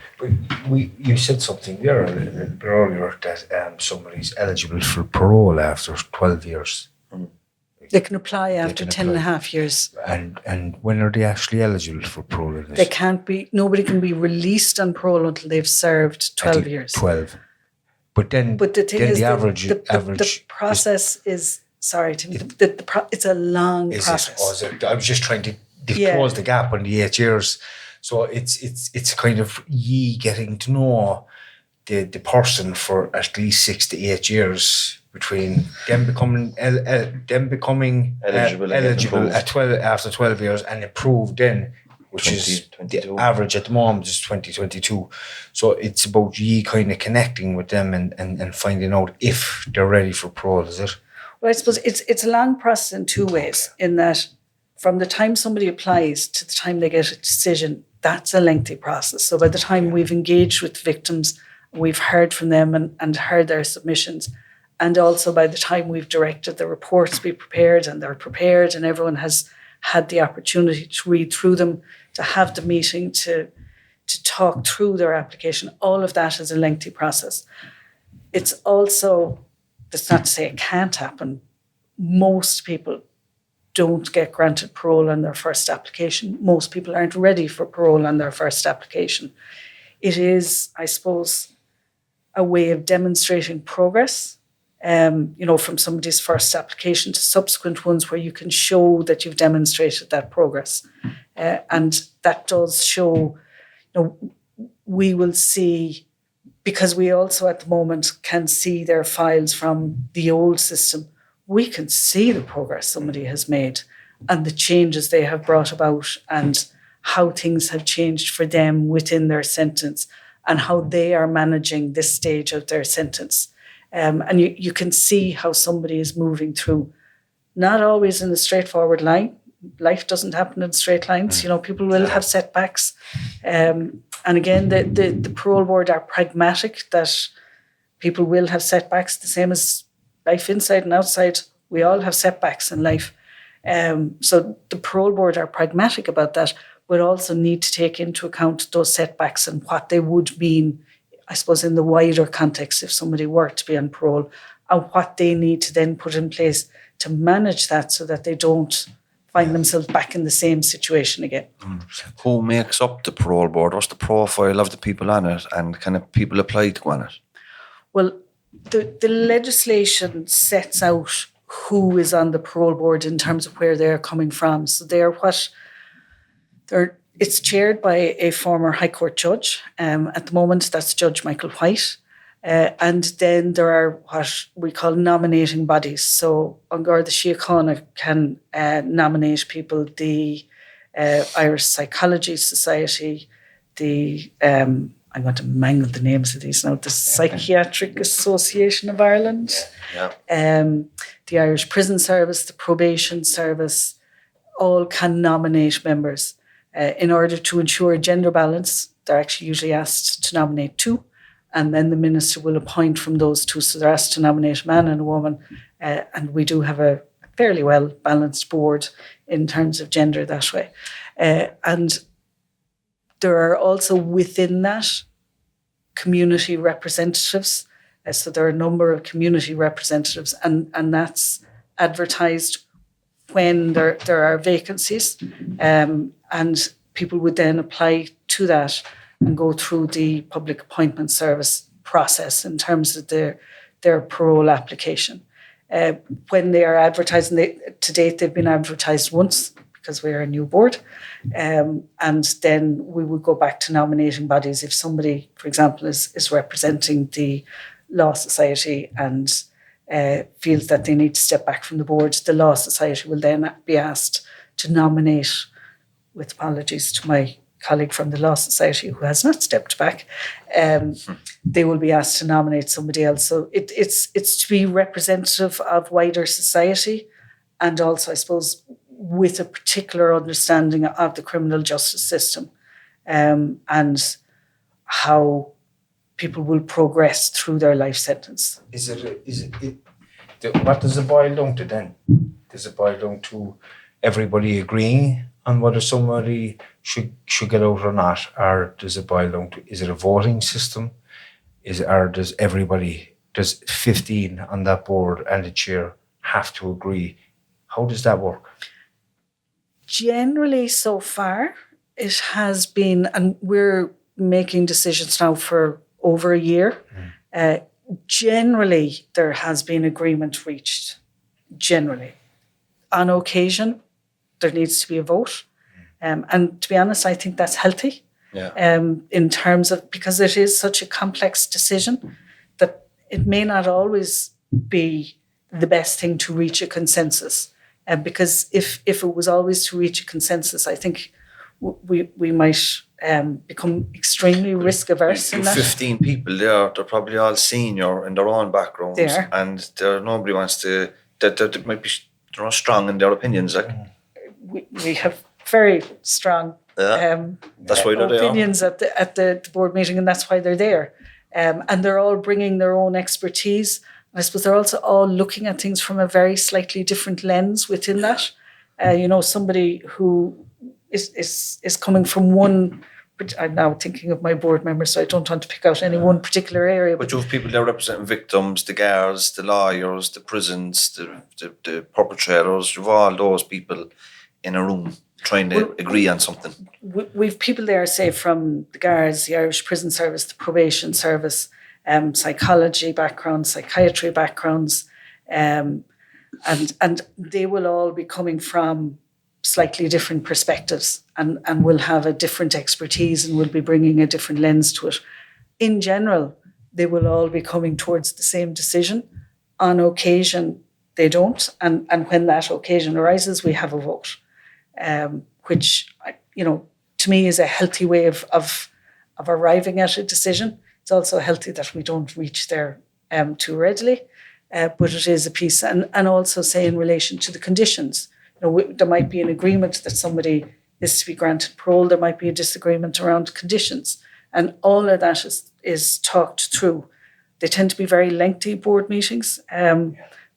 you said something there a little bit earlier that somebody's eligible for parole after 12 years. they can apply after 10 and a half years. And when are they actually eligible for parole? They can't be, nobody can be released on parole until they've served 12 years. 12. But then, but the thing then is, the average process is sorry, Tim, it's a long process. I was just trying to close the gap on the 8 years. So it's kind of ye getting to know the person for at least 6 to 8 years between them becoming eligible at 12 after 12 years and approved then, which is the average at the moment is 2022. So it's about ye kind of connecting with them and finding out if they're ready for parole, is it? Well, I suppose it's a long process in two ways, in that from the time somebody applies to the time they get a decision, that's a lengthy process. So by the time we've engaged with victims, we've heard from them and heard their submissions, and also by the time we've directed the reports be prepared and they're prepared and everyone has had the opportunity to read through them, to have the meeting, to talk through their application, all of that is a lengthy process. It's also, that's not to say it can't happen, most people don't get granted parole on their first application. Most people aren't ready for parole on their first application. It is, I suppose, a way of demonstrating progress, from somebody's first application to subsequent ones where you can show that you've demonstrated that progress. And that does show, we will see, because we also at the moment can see their files from the old system, we can see the progress somebody has made and the changes they have brought about and how things have changed for them within their sentence and how they are managing this stage of their sentence. And you can see how somebody is moving through, not always in a straightforward line. Life doesn't happen in straight lines. People will have setbacks. And again, the Parole Board are pragmatic that people will have setbacks, the same as life inside and outside. We all have setbacks in life. So the Parole Board are pragmatic about that, but also need to take into account those setbacks and what they would mean, I suppose, in the wider context if somebody were to be on parole, and what they need to then put in place to manage that so that they don't find themselves back in the same situation again. Who makes up the Parole Board? What's the profile of the people on it, and can people apply to go on it? Well, the legislation sets out who is on the Parole Board in terms of where they're coming from. So it's chaired by a former High Court judge. At the moment, that's Judge Michael White. And then there are what we call nominating bodies. So An Garda Síochána can nominate people, the Irish Psychology Society, the, I'm going to mangle the names of these now, the Psychiatric Association of Ireland, the Irish Prison Service, the Probation Service, all can nominate members. In order to ensure gender balance, they're actually usually asked to nominate 2, and then the minister will appoint from those 2. So they're asked to nominate a man and a woman, and we do have a fairly well-balanced board in terms of gender that way. And there are also within that community representatives. So there are a number of community representatives, and that's advertised when there are vacancies, and people would then apply to that and go through the public appointment service process in terms of their parole application. When they are advertising, to date they've been advertised once because we're a new board, and then we would go back to nominating bodies. If somebody, for example, is representing the Law Society and feels that they need to step back from the board, the Law Society will then be asked to nominate, with apologies to my colleague from the Law Society who has not stepped back, they will be asked to nominate somebody else. So it's to be representative of wider society, and also, I suppose, with a particular understanding of the criminal justice system, and how people will progress through their life sentence. What does it boil down to then? Does it boil down to everybody agreeing on whether somebody should get out or not? Or does it boil down to, is it a voting system? Does 15 on that board and the chair have to agree? How does that work? Generally, so far, it has been, and we're making decisions now for over a year. Generally, there has been agreement reached. Generally. On occasion, there needs to be a vote. And to be honest, I think that's healthy. In terms of, because it is such a complex decision that it may not always be the best thing to reach a consensus. Because if it was always to reach a consensus, I think we might become extremely risk averse in that. 15 people there, they're probably all senior in their own backgrounds, and nobody wants to. They might be strong in their opinions. Like we have very strong that's why they're opinions there. at the board meeting, and that's why they're there. And they're all bringing their own expertise. I suppose they're also all looking at things from a very slightly different lens within that. Somebody who is coming from one. I'm now thinking of my board members, so I don't want to pick out any one particular area. But you have people there representing victims, the guards, the lawyers, the prisons, the perpetrators. You have all those people in a room trying to agree on something. We've people there, say, from the guards, the Irish Prison Service, the Probation Service, psychology backgrounds, psychiatry backgrounds, and they will all be coming from slightly different perspectives and will have a different expertise and will be bringing a different lens to it. In general, they will all be coming towards the same decision. On occasion, they don't. And when that occasion arises, we have a vote, which, to me is a healthy way of arriving at a decision. It's also healthy that we don't reach there too readily, but it is a piece. And also, say, in relation to the conditions, there might be an agreement that somebody is to be granted parole. There might be a disagreement around conditions. And all of that is talked through. They tend to be very lengthy board meetings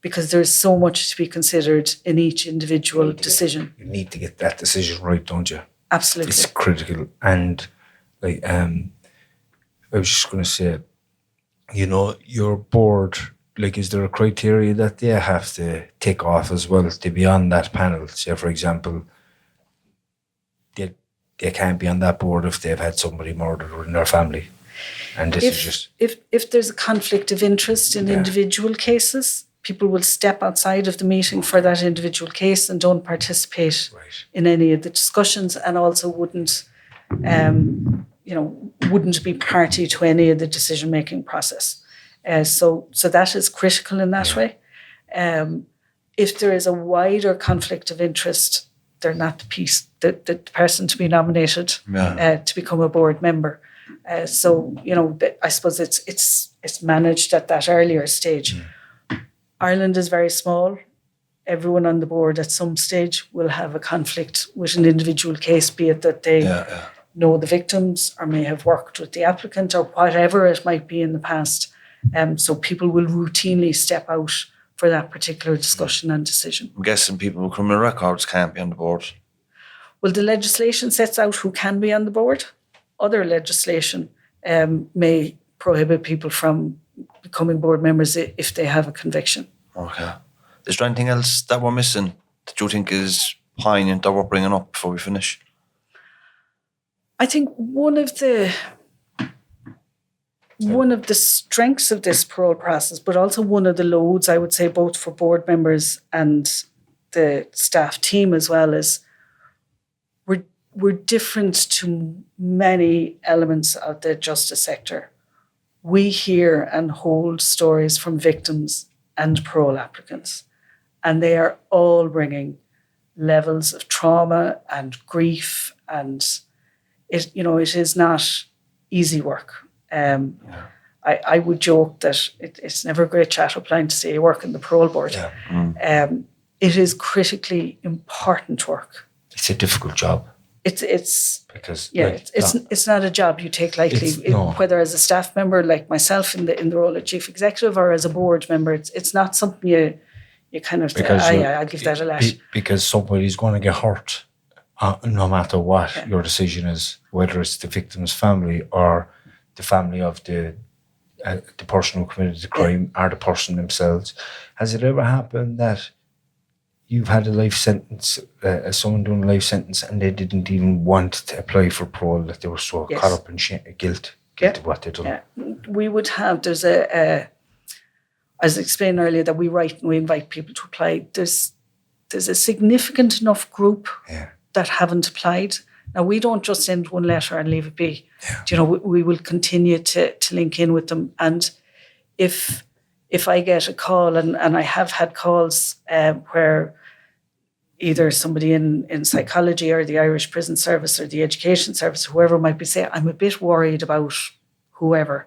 because there's so much to be considered in each individual decision. You need to get that decision right, don't you? Absolutely. It's critical. And I was just going to say, your board, is there a criteria that they have to tick off as well to be on that panel? Say, for example, they can't be on that board if they've had somebody murdered in their family. And this is just... If there's a conflict of interest in individual cases, people will step outside of the meeting for that individual case and don't participate in any of the discussions, and also wouldn't be party to any of the decision-making process. So that is critical in that way. If there is a wider conflict of interest, they're not the person to be nominated to become a board member. So I suppose it's managed at that earlier stage. Ireland is very small. Everyone on the board at some stage will have a conflict with an individual case, be it that they know the victims or may have worked with the applicant or whatever it might be in the past. So people will routinely step out for that particular discussion and decision. I'm guessing people with criminal records can't be on the board. Well, the legislation sets out who can be on the board. Other legislation may prohibit people from becoming board members if they have a conviction. Okay. Is there anything else that we're missing that you think is poignant that we're bringing up before we finish? I think one of the strengths of this parole process, but also one of the loads, I would say, both for board members and the staff team as well, is we're different to many elements of the justice sector. We hear and hold stories from victims and parole applicants, and they are all bringing levels of trauma and grief, and it is not easy work. I would joke that it's never a great chat applying to say you work in the Parole Board. It is critically important work. It's a difficult job. It's because it's not a job you take lightly. Whether as a staff member like myself in the role of chief executive or as a board member, it's not something you kind of say, I'll give that a lash. Because somebody's going to get hurt no matter what your decision is, whether it's the victim's family or the family of the person who committed the crime or the person themselves. Has it ever happened that you've had a life sentence, someone doing a life sentence, and they didn't even want to apply for parole, that they were so caught up in guilt of what they'd done? Yeah. We would have, there's as I explained earlier, that we write and we invite people to apply. There's a significant enough group that haven't applied. Now, we don't just send one letter and leave it be. We will continue to link in with them. And if I get a call, and I have had calls where either somebody in psychology or the Irish Prison Service or the Education Service, whoever might be saying, I'm a bit worried about whoever,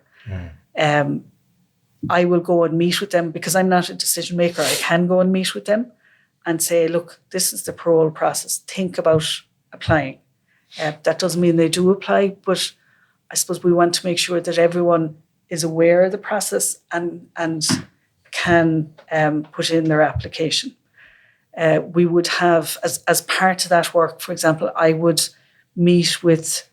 I will go and meet with them because I'm not a decision maker. I can go and meet with them and say, look, this is the parole process. Think about applying. That doesn't mean they do apply, but I suppose we want to make sure that everyone is aware of the process and can put in their application. We would have, as part of that work, for example, I would meet with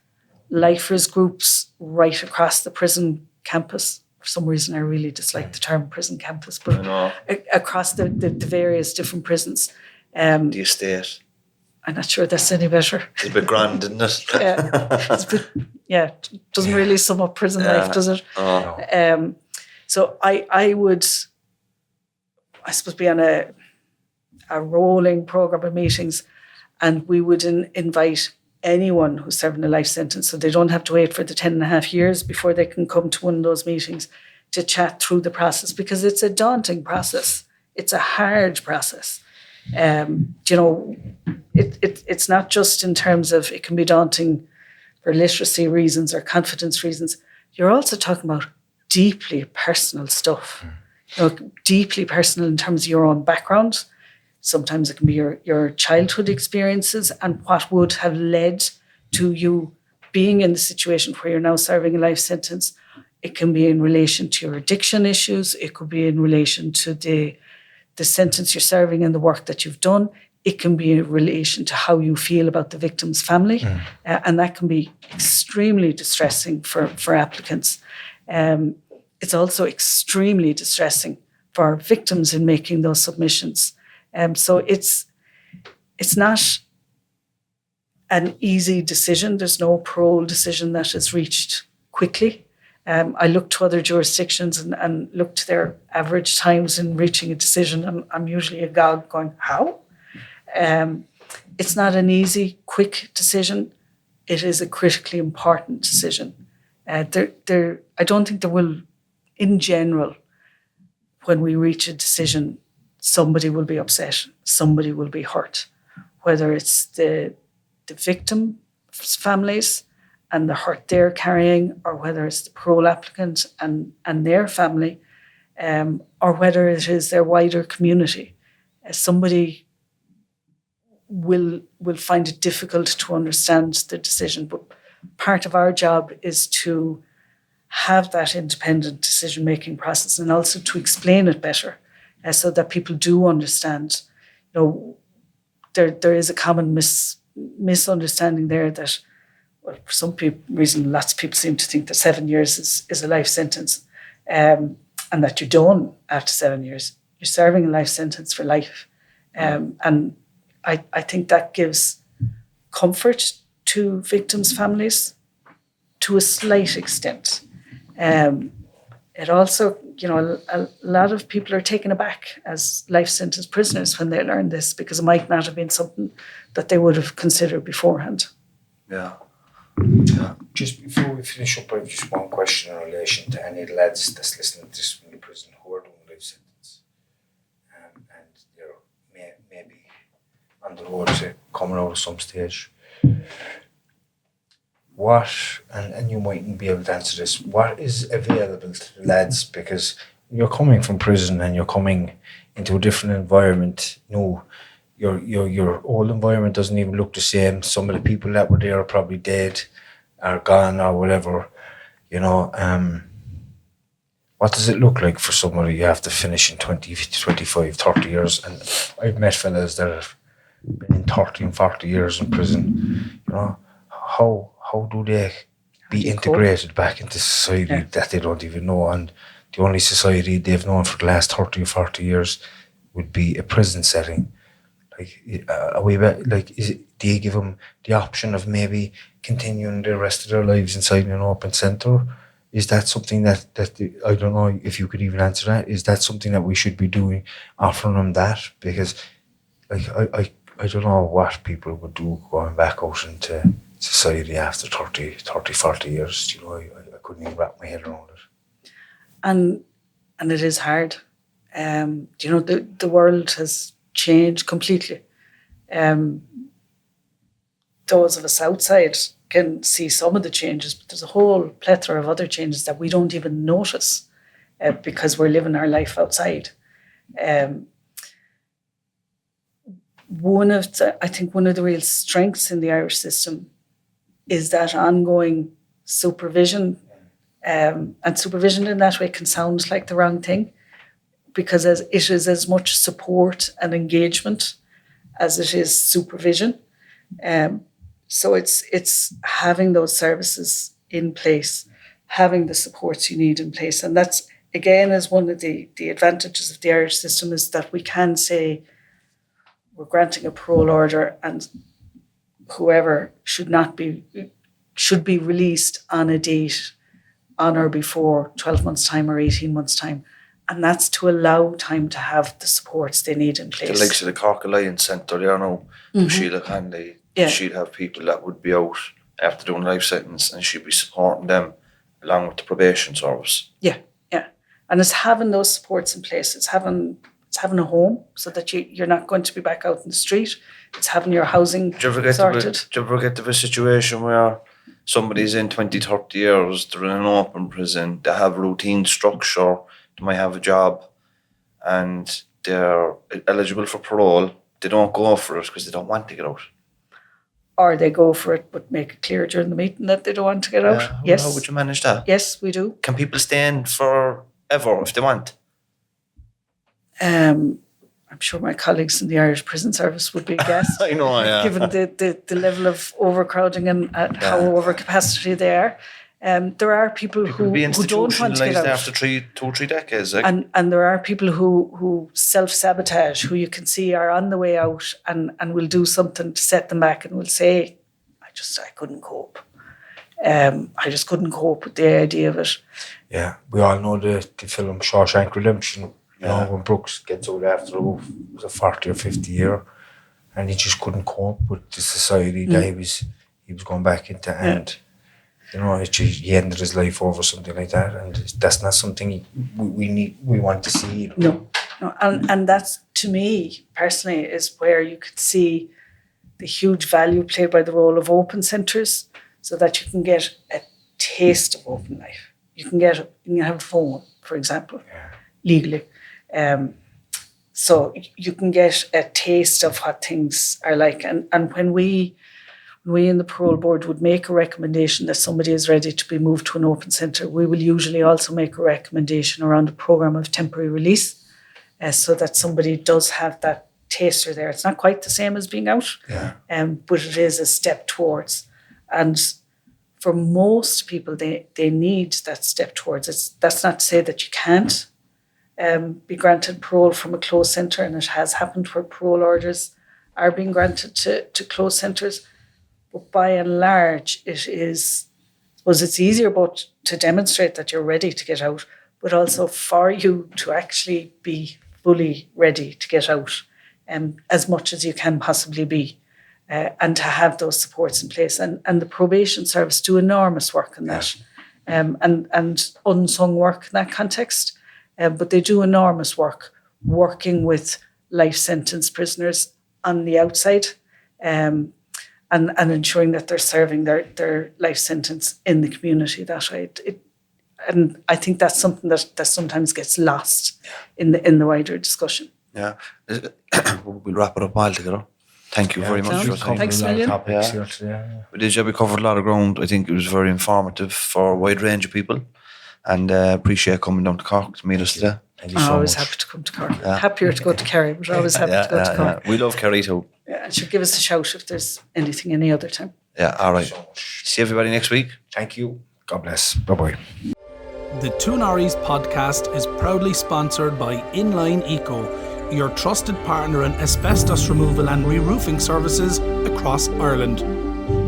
lifers groups right across the prison campus. For some reason, I really dislike the term prison campus, but across the various different prisons. The estate. I'm not sure that's any better. It's a bit grand, isn't it? It doesn't really sum up prison life, does it? Oh. So I would, I suppose, be on a rolling programme of meetings, and we would invite anyone who's serving a life sentence, so they don't have to wait for the 10.5 years before they can come to one of those meetings to chat through the process, because it's a daunting process. It's a hard process. It's not just in terms of it can be daunting for literacy reasons or confidence reasons. You're also talking about deeply personal stuff, deeply personal in terms of your own background. Sometimes it can be your childhood experiences and what would have led to you being in the situation where you're now serving a life sentence. It can be in relation to your addiction issues. It could be in relation to the sentence you're serving and the work that you've done. It can be in relation to how you feel about the victim's family. And that can be extremely distressing for applicants. It's also extremely distressing for victims in making those submissions. So it's not an easy decision. There's no parole decision that is reached quickly. I looked to other jurisdictions and looked to their average times in reaching a decision. And I'm usually agog going, how? It's not an easy, quick decision. It is a critically important decision. I don't think there will in general, when we reach a decision, somebody will be upset, somebody will be hurt, whether it's the victim's families and the hurt they're carrying, or whether it's the parole applicant and their family, or whether it is their wider community. Somebody will find it difficult to understand the decision, but part of our job is to have that independent decision-making process and also to explain it better, so that people do understand. There is a common misunderstanding there that, well, for some reason, lots of people seem to think that 7 years is a life sentence, and that you're done after 7 years. You're serving a life sentence for life. And I think that gives comfort to victims' families to a slight extent. It also, a lot of people are taken aback as life sentence prisoners when they learn this, because it might not have been something that they would have considered beforehand. Yeah. Just before we finish up, I have just one question in relation to any lads that's listening to this in the prison who are doing life sentence, and they're maybe on the road to coming out at some stage. What, and you mightn't be able to answer this, what is available to the lads? Because you're coming from prison and you're coming into a different environment. Your old environment doesn't even look the same. Some of the people that were there are probably dead, are gone, or whatever. What does it look like for somebody you have to finish in 20, 25, 30 years? And I've met fellas that have been in 30 and 40 years in prison. How do they be integrated back into society that they don't even know? And the only society they've known for the last 30 or 40 years would be a prison setting. Do you give them the option of maybe continuing the rest of their lives inside an open centre? Is that something that I don't know if you could even answer that? Is that something that we should be doing, offering them that? Because I don't know what people would do going back out into society after 30, 40 years. I couldn't even wrap my head around it. And it is hard. The world has changed completely. Those of us outside can see some of the changes, but there's a whole plethora of other changes that we don't even notice because we're living our life outside. I think one of the real strengths in the Irish system is that ongoing supervision, and supervision in that way can sound like the wrong thing, because it is as much support and engagement as it is supervision. So it's having those services in place, having the supports you need in place. And that's, again, is one of the advantages of the Irish system, is that we can say we're granting a parole order and whoever should be released on a date on or before 12 months' time or 18 months' time. And that's to allow time to have the supports they need in place. The likes of the Cork Alliance Centre there now, Sheila Hanley, she'd have people that would be out after doing life sentence and she'd be supporting them along with the probation service. Yeah. And it's having those supports in place. It's having a home so that you're not going to be back out in the street. It's having your housing sorted. Do you ever get to a situation where somebody's in 20, 30 years, they're in an open prison, they have routine structure, they might have a job, and they're eligible for parole, they don't go for it because they don't want to get out? Or they go for it but make it clear during the meeting that they don't want to get out? Yes. How would you manage that? Yes, we do. Can people stay in forever if they want? I'm sure my colleagues in the Irish Prison Service would be aghast. I know, yeah. Given the level of overcrowding and how overcapacity they are. There are people who don't want to get out. After 2 or 3 decades. And there are people who self-sabotage, who you can see are on the way out and will do something to set them back and will say, I couldn't cope. I just couldn't cope with the idea of it. Yeah, we all know the film Shawshank Redemption. When Brooks gets out after was a 40 or 50 year, and he just couldn't cope with the society that he was going back into. And You know, he ended his life over something like that, and that's not something we want to see. No. And that's, to me, personally, is where you could see the huge value played by the role of open centres, so that you can get a taste of open life. You can have a phone, for example, legally. So you can get a taste of what things are like. And when we in the Parole Board would make a recommendation that somebody is ready to be moved to an open centre, we will usually also make a recommendation around a programme of temporary release, so that somebody does have that taster there. It's not quite the same as being out, but it is a step towards. And for most people, they need that step towards. That's not to say that you can't be granted parole from a closed centre, and it has happened where parole orders are being granted to closed centres. But by and large, it's easier both to demonstrate that you're ready to get out, but also for you to actually be fully ready to get out, as much as you can possibly be, and to have those supports in place. And the probation service do enormous work in that, and unsung work in that context. But they do enormous work working with life sentence prisoners on the outside, and ensuring that they're serving their life sentence in the community that way. And I think that's something that sometimes gets lost in the wider discussion. Yeah. We'll wrap it up altogether. Thank you very much for your time. Thanks, William. We covered a lot of ground. I think it was very informative for a wide range of people, and appreciate coming down to Cork to meet us today. Thank you so much. Always happy to come to Cork. Happier to go to Kerry, but always happy to go to Cork. We love Kerry too. Yeah, and should give us a shout if there's anything any other time. Yeah, all right. See everybody next week. Thank you. God bless. Bye-bye. The Two Norries podcast is proudly sponsored by Inline Eco, your trusted partner in asbestos removal and re-roofing services across Ireland.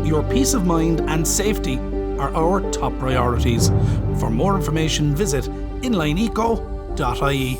Your peace of mind and safety are our top priorities. For more information, visit inlineeco.ie.